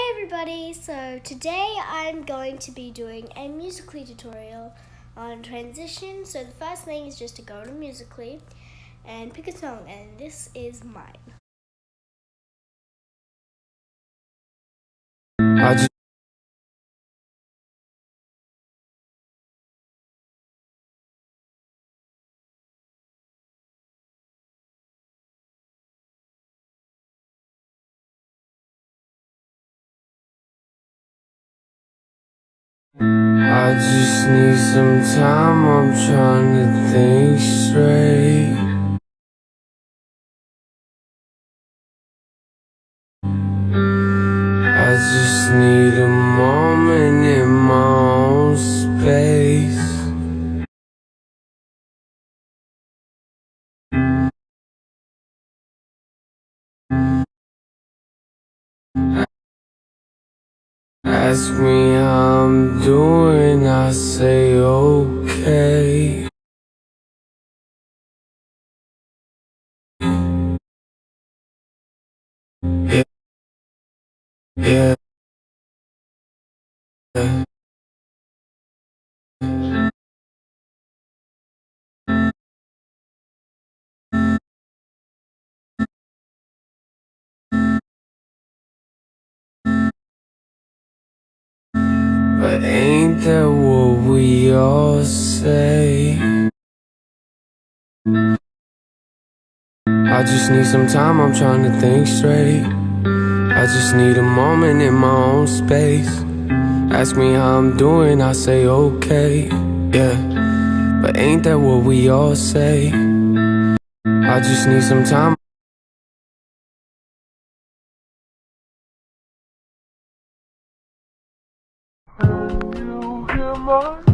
Hi everybody! So today I'm going to be doing a Musical.ly tutorial on transition. So the first thing is just to go to Musical.ly and pick a song, and this is mine. I just need some time, I'm trying to think straight. I just need a moment in my own space. Ask me how I'm doing, I say okay. Yeah, yeah. But ain't that what we all say? I just need some time, I'm trying to think straight. I just need a moment in my own space. Ask me how I'm doing, I say okay. Yeah, but ain't that what we all say? I just need some time. You hear my